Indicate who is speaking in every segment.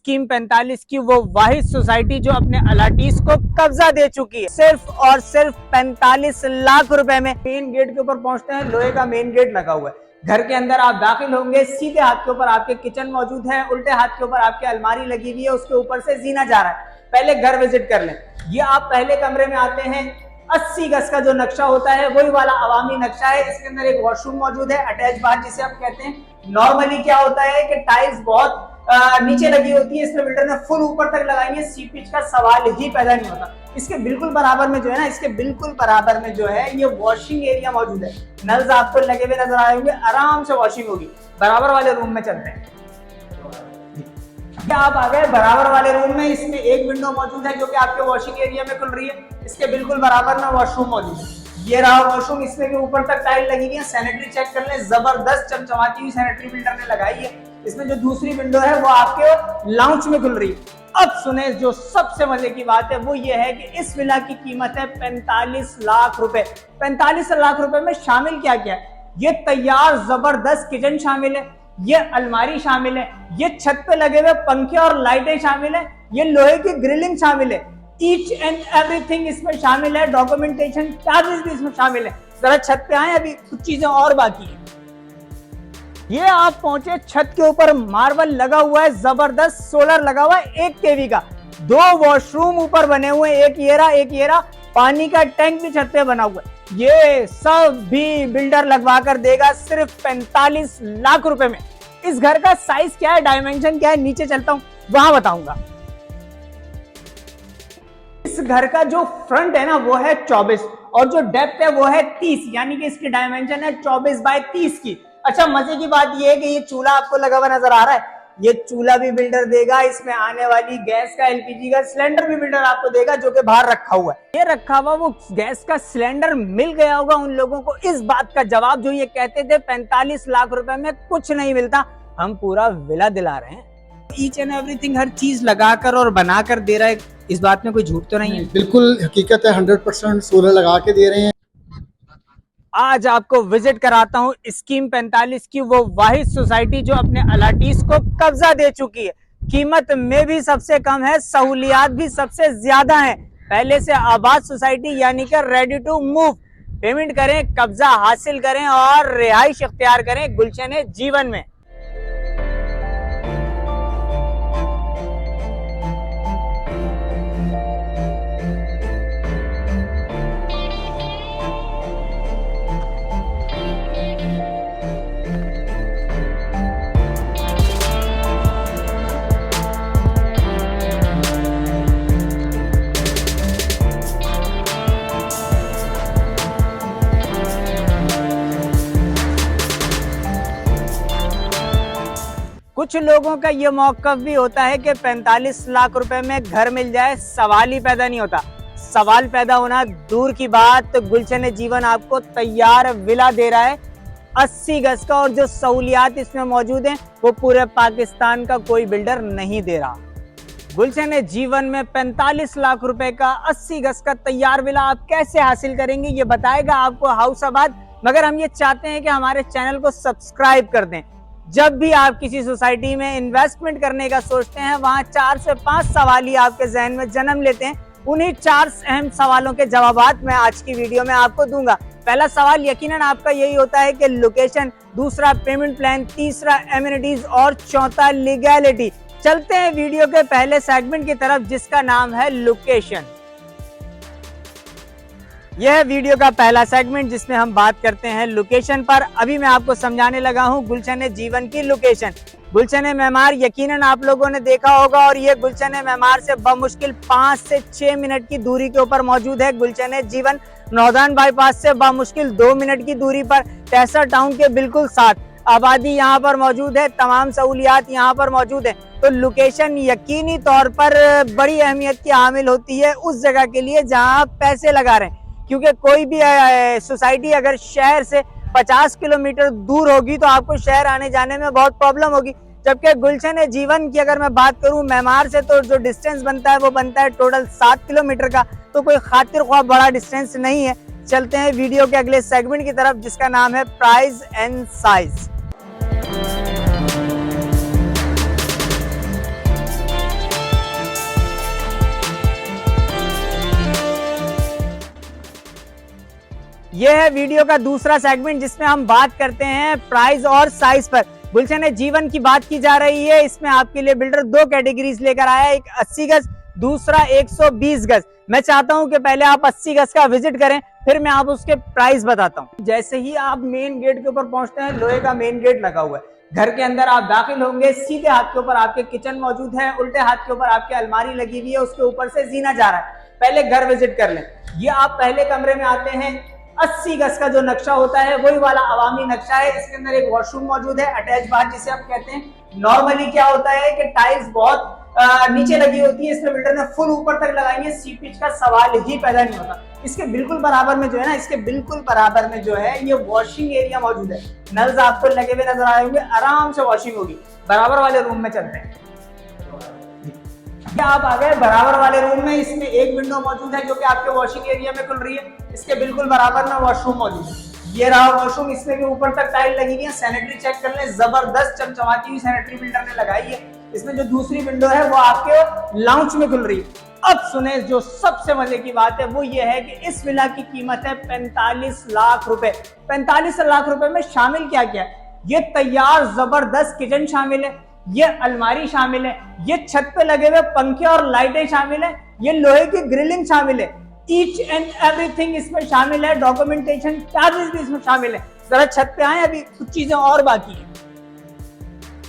Speaker 1: Scheme 45 की वो वाहिद society जो अपने अलाटीज को कब्जा दे चुकी है सिर्फ और सिर्फ 45 लाख रुपए में। मेन गेट के ऊपर पहुंचते हैं, लोहे का मेन गेट लगा हुआ है। घर के अंदर आप दाखिल होंगे, सीधे हाथ के ऊपर आपके किचन मौजूद है, उल्टे हाथ के ऊपर आपके अलमारी लगी हुई है, उसके ऊपर से जीना जा रहा है। पहले घर विजिट कर लें। ये आप पहले कमरे में आते हैं, 80 गज का जो नक्शा होता है वही वाला अवामी नक्शा है। इसके अंदर एक वॉशरूम मौजूद है, अटैच बाथ जिसे हम कहते हैं। नॉर्मली क्या होता है कि टाइल्स बहुत नीचे लगी होती है, इसमें बिल्डर ने फुल ऊपर तक लगाई है, सी पिच का सवाल ही पैदा नहीं होता। इसके बिल्कुल बराबर में जो है ना, इसके बिल्कुल बराबर में जो है ये वॉशिंग एरिया मौजूद है। नल्स आपको लगे हुए नजर आएंगे, आराम से वॉशिंग होगी। बराबर वाले रूम में चलते हैं। आप आ गए बराबर वाले रूम में। इसमें एक विंडो मौजूद है जो कि आपके वॉशिंग एरिया में खुल रही है। इसके बिल्कुल बराबर में वॉशरूम मौजूद है। ये रहा वॉशरूम, इसमें भी ऊपर तक टाइल लगी हुई है। सैनिटरी चेक कर ले, जबरदस्त चमचमाती हुई सैनिटरी बिल्डर ने लगाई है। इसमें जो दूसरी विंडो है वो आपके लाउंज में खुल रही है। अब सुने, जो सबसे मजे की बात है वो ये है कि इस विला की कीमत है 45 लाख रुपए। 45 लाख रुपए में शामिल क्या क्या है? ये तैयार जबरदस्त किचन शामिल है, ये अलमारी शामिल है, ये छत पे लगे हुए पंखे और लाइटें शामिल है, ये लोहे की ग्रिलिंग शामिल है। ईच एंड एवरीथिंग इसमें शामिल है। डॉक्यूमेंटेशन चार्जेस भी इसमें शामिल है। जरा छत पे आए, अभी कुछ चीजें और बाकी है। ये आप पहुंचे छत के ऊपर, मार्बल लगा हुआ है, जबरदस्त सोलर लगा हुआ है 1 kV का। 2 वॉशरूम ऊपर बने हुए, एक ये रहा। पानी का टैंक भी छत पे बना हुआ है। ये सब भी बिल्डर लगवा कर देगा सिर्फ 45 लाख रुपए में। इस घर का साइज क्या है, डायमेंशन क्या है, नीचे चलता हूं वहां बताऊंगा। इस घर का जो फ्रंट है ना वो है 24 और जो डेप्थ है वो है 30, यानी कि इसकी डायमेंशन है 24 बाय 30 की। अच्छा, मजे की बात ये है कि ये चूल्हा आपको लगा हुआ नजर आ रहा है, ये चूल्हा भी बिल्डर देगा। इसमें आने वाली गैस का, एलपीजी का सिलेंडर भी बिल्डर आपको देगा, जो कि बाहर रखा हुआ है। ये रखा हुआ वो गैस का सिलेंडर मिल गया होगा उन लोगों को इस बात का जवाब जो ये कहते थे 45 लाख रुपए में कुछ नहीं मिलता, हम पूरा विला दिला रहे हैं। ईच एंड एवरीथिंग, हर चीज लगाकर और बनाकर दे रहा है, इस बात में कोई झूठ तो नहीं है?
Speaker 2: बिल्कुल हकीकत है, 100% सोलर लगा के दे रहे हैं।
Speaker 1: आज आपको विजिट कराता हूं स्कीम 45 की वो वाहिद सोसाइटी जो अपने अलाटीज को कब्जा दे चुकी है। कीमत में भी सबसे कम है, सहूलियात भी सबसे ज्यादा है। पहले से आबाद सोसाइटी यानी कि रेडी टू मूव। पेमेंट करें, कब्जा हासिल करें और रिहाइश इख्तियार करें गुलशन जीवन में। कुछ लोगों का ये मौकफ भी होता है कि 45 लाख रुपए में घर मिल जाए, सवाल ही पैदा नहीं होता। सवाल पैदा होना दूर की बात, गुलशन जीवन आपको तैयार विला दे रहा है 80 गज का, और जो सहूलियात इसमें मौजूद हैं वो पूरे पाकिस्तान का कोई बिल्डर नहीं दे रहा। गुलशन जीवन में 45 लाख रुपए का 80 गज का तैयार विला आप कैसे हासिल करेंगे ये बताएगा आपको हाउस आबाद। मगर हम ये चाहते हैं कि हमारे चैनल को सब्सक्राइब कर दें। जब भी आप किसी सोसाइटी में इन्वेस्टमेंट करने का सोचते हैं, वहां 4 से 5 सवाल ही आपके जहन में जन्म लेते हैं। उन्हीं 4 अहम सवालों के जवाब मैं आज की वीडियो में आपको दूंगा। पहला सवाल यकीनन आपका यही होता है कि लोकेशन, दूसरा पेमेंट प्लान, तीसरा एमिनिटीज और चौथा लीगैलिटी। चलते हैं वीडियो के पहले सेगमेंट की तरफ जिसका नाम है लोकेशन। यह है वीडियो का पहला सेगमेंट जिसमें हम बात करते हैं लोकेशन पर। अभी मैं आपको समझाने लगा हूं गुलशन जीवन की लोकेशन। गुलशन मेमार यकीनन आप लोगों ने देखा होगा और ये गुलशन मेमार से बमुश्किल 5 से 6 मिनट की दूरी के ऊपर मौजूद है गुलशन जीवन। नौदान बाईपास से बमुश्किल 2 मिनट की दूरी पर, तहसा टाउन के बिल्कुल साथ। आबादी यहाँ पर मौजूद है, तमाम सहूलियात यहाँ पर मौजूद है। तो लोकेशन यकीनी तौर पर बड़ी अहमियत की हामिल होती है उस जगह के लिए जहाँ आप पैसे लगा रहे हैं, क्योंकि कोई भी सोसाइटी अगर शहर से 50 किलोमीटर दूर होगी तो आपको शहर आने जाने में बहुत प्रॉब्लम होगी। जबकि गुलशन जीवन की अगर मैं बात करूं मेमार से, तो जो डिस्टेंस बनता है वो बनता है टोटल 7 किलोमीटर का, तो कोई खातिर ख्वाह बड़ा डिस्टेंस नहीं है। चलते हैं वीडियो के अगले सेगमेंट की तरफ जिसका नाम है प्राइस एंड साइज। ये है वीडियो का दूसरा सेगमेंट जिसमें हम बात करते हैं प्राइस और साइज पर। गुलशन जीवन की बात की जा रही है। इसमें आपके लिए बिल्डर दो कैटेगरीज लेकर आया है, एक 80 गज, दूसरा 120 गज। मैं चाहता हूं कि पहले आप 80 गज का विजिट करें, फिर मैं आप उसके प्राइस बताता हूं। जैसे ही आप मेन गेट के ऊपर पहुंचते हैं, लोहे का मेन गेट लगा हुआ है। घर के अंदर आप दाखिल होंगे, सीधे हाथ के ऊपर आपके किचन मौजूद है, उल्टे हाथ के ऊपर आपके अलमारी लगी हुई है, उसके ऊपर से जीना जा रहा है। पहले घर विजिट कर लें। ये आप पहले कमरे में आते हैं, 80 गज का जो नक्शा होता है वही वाला अवामी नक्शा है। इसके अंदर एक वॉशरूम मौजूद है, अटैच बाथ जिसे आप कहते हैं। नॉर्मली क्या होता है कि टाइल्स बहुत नीचे लगी होती है, इसमें बिल्डर ने फुल ऊपर तक लगाई है, सी पिच का सवाल ही पैदा नहीं होता। इसके बिल्कुल बराबर में जो है ना, इसके बिल्कुल बराबर में जो है ये वॉशिंग एरिया मौजूद है। नल्स आपको लगे हुए नजर आए होंगे, आराम से वॉशिंग होगी। बराबर वाले रूम में चलते हैं। आप आ गए बराबर वाले रूम में। इसमें एक विंडो मौजूद है जो कि आपके वॉशिंग एरिया में खुल रही है। इसके बिल्कुल बराबर में वॉशरूम मौजूद है। ये रहा वॉशरूम, इसमें भी ऊपर तक टाइल लगी हुई है। सैनिटरी चेक कर लें, जबरदस्त चमचमाती हुई सैनिटरी बिल्डर ने लगाई है। इसमें जो दूसरी विंडो है वो आपके लाउंज में खुल रही है। अब सुने, जो सबसे मजे की बात है वो ये है कि इस विला की कीमत है 45 लाख रुपए। 45 लाख रुपए में शामिल क्या क्या है? ये तैयार जबरदस्त किचन शामिल है, ये अलमारी शामिल है, ये छत पे लगे हुए पंखे और लाइटें शामिल है, ये लोहे की ग्रिलिंग शामिल है। ईच एंड एवरीथिंग इसमें शामिल है। डॉक्यूमेंटेशन चार्जेस भी इसमें शामिल है। जरा छत पे आए, अभी कुछ चीजें और बाकी है।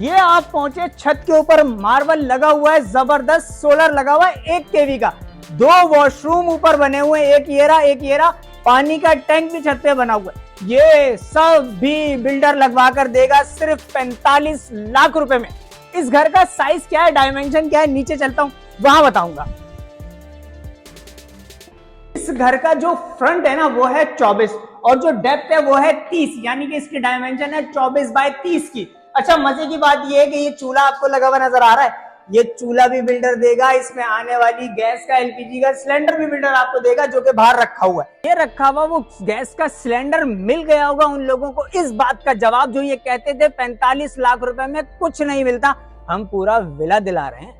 Speaker 1: ये आप पहुंचे छत के ऊपर, मार्बल लगा हुआ है, जबरदस्त सोलर लगा हुआ है 1 kV का। 2 वॉशरूम ऊपर बने हुए, एक ये रहा, पानी का टैंक भी छत पे बना हुआ है। ये सब भी बिल्डर लगवा कर देगा सिर्फ 45 लाख रुपए में। इस घर का साइज क्या है, डायमेंशन क्या है, नीचे चलता हूं वहां बताऊंगा। इस घर का जो फ्रंट है ना वो है 24 और जो डेप्थ है वो है 30, यानी कि इसकी डायमेंशन है 24 बाय 30 की। अच्छा, मजे की बात ये है कि ये चूल्हा आपको लगा हुआ नजर आ रहा है, ये चूल्हा भी बिल्डर देगा। इसमें आने वाली गैस का एलपीजी का सिलेंडर भी बिल्डर आपको देगा, जो कि बाहर रखा हुआ है। ये रखा हुआ वो गैस का सिलेंडर मिल गया होगा उन लोगों को इस बात का जवाब जो ये कहते थे 45 लाख रुपए में कुछ नहीं मिलता, हम पूरा विला दिला रहे हैं।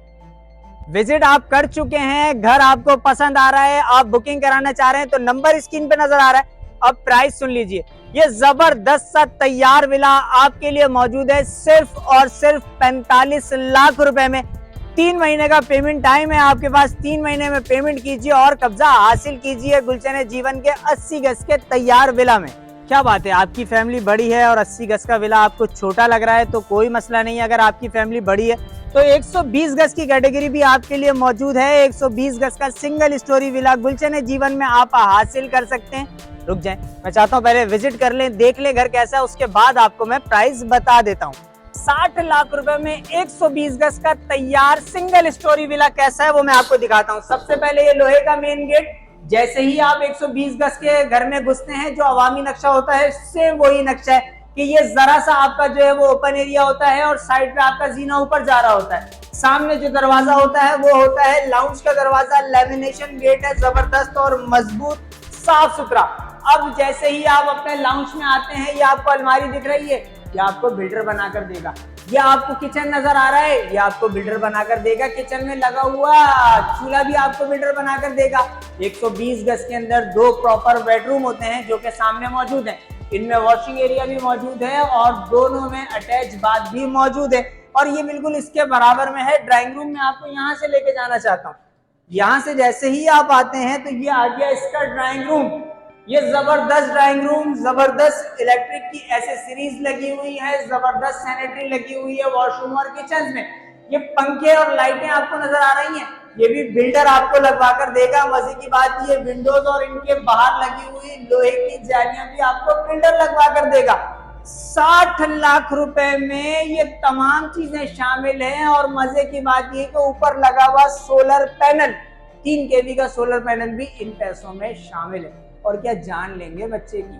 Speaker 1: विजिट आप कर चुके हैं, घर आपको पसंद आ रहा है, आप बुकिंग कराना चाह रहे हैं तो नंबर स्क्रीन पे नजर आ रहा है। अब प्राइस सुन लीजिए। ये जबरदस्त सा तैयार विला आपके लिए मौजूद है सिर्फ और सिर्फ 45 लाख रुपए में। 3 महीने का पेमेंट टाइम है आपके पास। 3 महीने में पेमेंट कीजिए और कब्जा हासिल कीजिए गुलशन जीवन के 80 गज के तैयार विला में। क्या बात है, आपकी फैमिली बड़ी है और 80 गज का विला आपको छोटा लग रहा है तो कोई मसला नहीं है। अगर आपकी फैमिली बड़ी है तो 120 गज की कैटेगरी भी आपके लिए मौजूद है। 120 गज का सिंगल स्टोरी विला गुलशन जीवन में आप हासिल कर सकते हैं। रुक जाएं, मैं चाहता हूं पहले विजिट कर लें, देख लें घर कैसा है, उसके बाद आपको मैं प्राइस बता देता हूं। 60 लाख रुपए में 120 गज का तैयार सिंगल स्टोरी विला कैसा है वो मैं आपको दिखाता हूं। सबसे पहले ये लोहे का मेन गेट, जैसे ही आप 120 गज के घर में घुसते हैं, जो अवामी नक्शा होता है सेम वही नक्शा है कि ये जरा सा आपका जो है वो ओपन एरिया होता है और साइड पे आपका जीना ऊपर जा रहा होता है। सामने जो दरवाजा होता है वो होता है लाउंज का दरवाजा। लेमिनेशन गेट है, जबरदस्त और मजबूत, साफ सुथरा। अब जैसे ही आप अपने लाउंज में आते हैं, ये आपको अलमारी दिख रही है, ये आपको बिल्डर बनाकर देगा। ये आपको किचन नजर आ रहा है, ये आपको बिल्डर बनाकर देगा। किचन में लगा हुआ चूल्हा भी आपको बिल्डर बनाकर देगा। 120 गज के अंदर 2 प्रॉपर बेडरूम होते हैं जो कि सामने मौजूद हैं। इनमें वॉशिंग एरिया भी मौजूद है और दोनों में अटैच बाथ भी मौजूद है। और ये बिल्कुल इसके बराबर में है ड्राइंग रूम। मैं आपको यहाँ से लेके जाना चाहता हूँ। यहाँ से जैसे ही आप आते हैं तो ये आ गया इसका ड्राइंग रूम। ये जबरदस्त ड्राइंग रूम, जबरदस्त इलेक्ट्रिक की एसेसरीज लगी हुई है, जबरदस्त सैनिटरी लगी हुई है वॉशरूम और किचन में। ये पंखे और लाइटें आपको नजर आ रही हैं, ये भी बिल्डर आपको लगवा कर देगा। मजे की बात ये विंडोज और इनके बाहर लगी हुई लोहे की जालियां भी आपको बिल्डर लगवा कर देगा। 60 लाख रुपए में ये तमाम चीजें शामिल हैं। और मजे की बात ये कि ऊपर लगा हुआ सोलर पैनल, 3 kV का सोलर पैनल भी इन पैसों में शामिल है। और क्या जान लेंगे बच्चे की।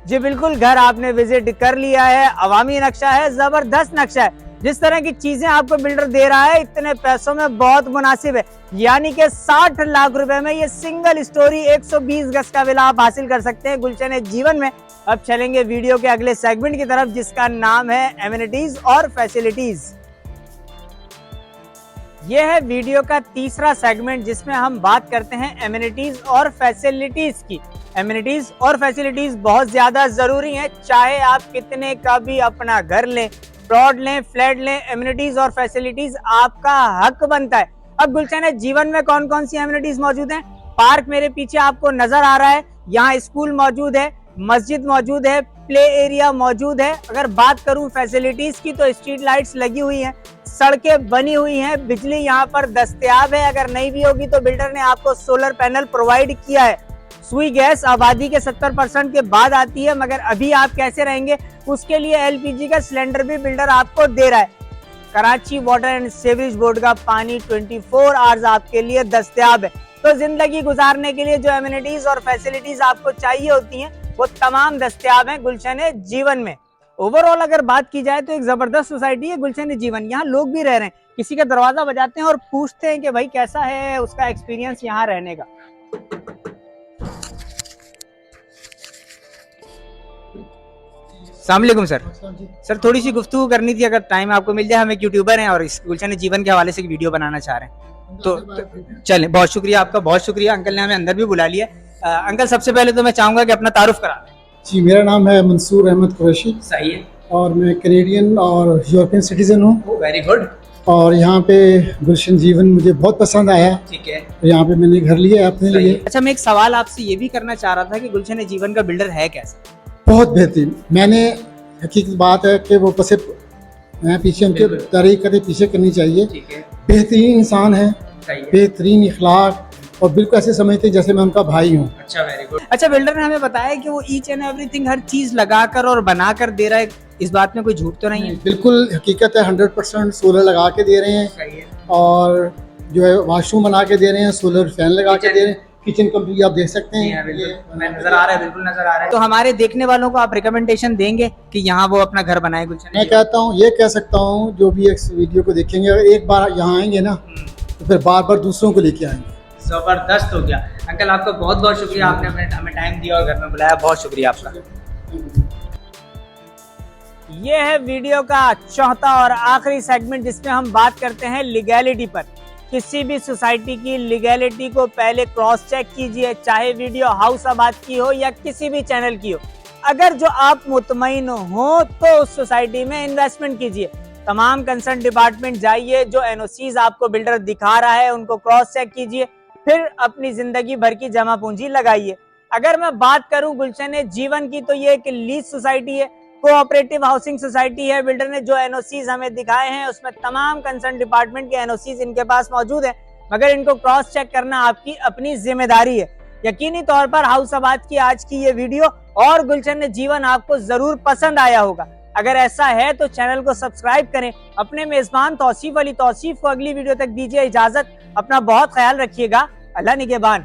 Speaker 1: जी बिल्कुल, घर आपने विजिट कर लिया है। अवामी नक्शा है, जबरदस्त नक्शा है। जिस तरह की चीजें आपको बिल्डर दे रहा है इतने पैसों में बहुत मुनासिब है। यानी कि 60 लाख रुपए में ये सिंगल स्टोरी 120 गज का विला आप हासिल कर सकते हैं गुलशन जीवन में। अब चलेंगे वीडियो के अगले सेगमेंट की तरफ जिसका नाम है एमिनिटीज और फैसिलिटीज। यह है वीडियो का तीसरा सेगमेंट जिसमें हम बात करते हैं एमिनिटीज और फैसिलिटीज की। एमिनिटीज और फैसिलिटीज बहुत ज्यादा जरूरी हैं, चाहे आप कितने का भी अपना घर लें, प्लॉट लें, फ्लैट लें, एमिनिटीज और फैसिलिटीज आपका हक बनता है। अब गुलशन जीवन में कौन कौन सी एमिनिटीज मौजूद हैं? पार्क मेरे पीछे आपको नजर आ रहा है, यहाँ स्कूल मौजूद है, मस्जिद मौजूद है, प्ले एरिया मौजूद है। अगर बात करूं फैसिलिटीज की तो स्ट्रीट लाइट्स लगी हुई हैं, सड़कें बनी हुई हैं, बिजली यहाँ पर दस्तयाब है। अगर नहीं भी होगी तो बिल्डर ने आपको सोलर पैनल प्रोवाइड किया है। सुई गैस आबादी के 70% के बाद आती है, मगर अभी आप कैसे रहेंगे उसके लिए एलपीजी का सिलेंडर भी बिल्डर आपको दे रहा है। Karachi water and sewerage board का पानी 24 आवर्स आपके लिए दस्तयाब है। तो जिंदगी गुजारने के लिए जो एमिनिटीज और फैसिलिटीज आपको चाहिए होती हैं वो तमाम दस्तयाब हैं गुलशन जीवन में। ओवरऑल अगर बात की जाए तो एक जबरदस्त सोसाइटी है गुलशन जीवन। यहाँ लोग भी रह रहे हैं, किसी का दरवाजा बजाते हैं और पूछते हैं कि भाई कैसा है उसका एक्सपीरियंस यहाँ रहने का। अस्सलाम वालेकुम सर। सर थोड़ी सी गुफ्तगू करनी थी, अगर टाइम आपको मिल जाए। हम एक यूट्यूबर हैं और इस गुलशन जीवन के हवाले से एक वीडियो बनाना चाह रहे हैं, तो चलें। बहुत शुक्रिया आपका, बहुत शुक्रिया। अंकल ने हमें अंदर भी बुला लिया। अंकल सबसे पहले तो मैं चाहूंगा कि अपना तारुफ करा दें।
Speaker 2: जी, मेरा नाम है मंसूर अहमद कुरैशी।
Speaker 1: सही है।
Speaker 2: और मैं कैनेडियन और यूरोपियन सिटीजन हूँ।
Speaker 1: Very good.
Speaker 2: और यहाँ पे गुलशन जीवन मुझे बहुत पसंद आया।
Speaker 1: ठीक है।
Speaker 2: यहाँ पे मैंने घर लिया है अपने लिए।
Speaker 1: अच्छा, मैं एक सवाल आपसे ये भी करना चाह रहा था कि गुलशन जीवन का बिल्डर है कैसा?
Speaker 2: बहुत बेहतरीन। मैंने हकीकत बात है कि वो बस मैं पीछे उनके तारीफ करके पीछे करनी चाहिए।
Speaker 1: ठीक है।
Speaker 2: बेहतरीन इंसान है, बेहतरीन इखलाक, और बिल्कुल ऐसे समझते जैसे मैं उनका भाई हूँ।
Speaker 1: अच्छा, वेरी गुड। अच्छा, बिल्डर ने हमें बताया कि वो ईच एंड एवरीथिंग हर चीज लगाकर और बनाकर दे रहा है, इस बात में कोई झूठ तो नहीं है?
Speaker 2: बिल्कुल हकीकत है, 100% सोलर लगा के दे रहे हैं।
Speaker 1: सही है।
Speaker 2: और जो है वाशरूम बना के दे रहे हैं, सोलर फैन लगा के दे रहे हैं, किचन कंप्लीट आप देख सकते हैं।
Speaker 1: मैं नजर आ रहा है, बिल्कुल नजर आ रहा है। तो हमारे देखने वालों को आप रिकमेंडेशन देंगे कि यहाँ वो अपना घर बनाए गुलशन?
Speaker 2: मैं कहता हूँ, ये कह सकता हूँ, जो भी इस वीडियो को देखेंगे अगर एक बार यहाँ आएंगे ना तो फिर बार बार दूसरों को लेके आएंगे।
Speaker 1: जबरदस्त हो गया। अंकल आपका बहुत बहुत शुक्रिया, आपने हमें टाइम दिया और घर में बुलाया, बहुत शुक्रिया आपका। ये है वीडियो का चौथा और आखिरी सेगमेंट जिसमें हम बात करते हैं लीगैलिटी पर। किसी भी सोसाइटी की लीगैलिटी को पहले क्रॉस चेक कीजिए, चाहे वीडियो हाउस आबाद की हो या किसी भी चैनल की हो। अगर जो आप मुतमईन हो तो उस सोसाइटी में इन्वेस्टमेंट कीजिए। तमाम कंसर्न डिपार्टमेंट जाइए, जो एनओसीज आपको बिल्डर दिखा रहा है उनको क्रॉस चेक कीजिए, फिर अपनी जिंदगी भर की जमा पूंजी लगाइए। अगर मैं बात करूं गुलशन जीवन की तो ये एक लीज सोसाइटी है, कोऑपरेटिव हाउसिंग सोसाइटी है। बिल्डर ने जो एनओसीज हमें दिखाए हैं उसमें तमाम कंसर्न डिपार्टमेंट के एनओसीज इनके पास मौजूद हैं, मगर इनको क्रॉस चेक करना आपकी अपनी जिम्मेदारी है। यकीनी तौर पर हाउस आबाद की आज की ये वीडियो और गुलशन जीवन आपको जरूर पसंद आया होगा। अगर ऐसा है तो चैनल को सब्सक्राइब करें। अपने मेजबान तौसीफ अली तौसीफ को अगली वीडियो तक दीजिए इजाजत। अपना बहुत ख्याल रखिएगा। अल्लाह निगहबान।